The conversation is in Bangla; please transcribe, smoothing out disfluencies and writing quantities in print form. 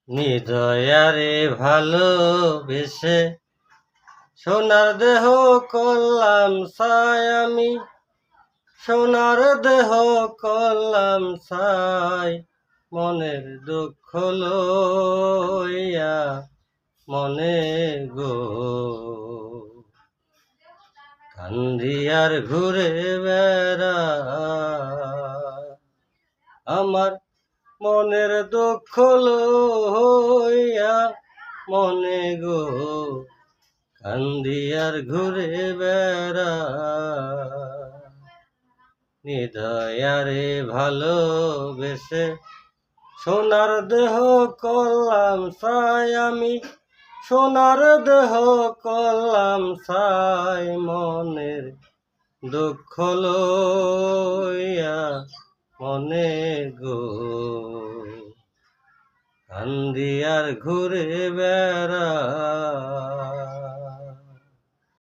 নিদয়ারে ভালোবেসে সোনার দেহ করলাম ছাই আমি, সোনার দেহ করলাম ছাই। মনের দুঃখ লইয়া মনে গো কান্দি আর ঘুরে বেড়া আমার মনের দুঃখ লইয়া মনে গো কান্দি আর ঘুরে বেড়া। নিদয়ারে ভালোবেসে সোনার দেহ করলাম ছাই আমি, সোনার দেহ করলাম ছাই। মনের দুঃখ লইয়া মনে গো কান্দি আর ঘুরে বেড়া।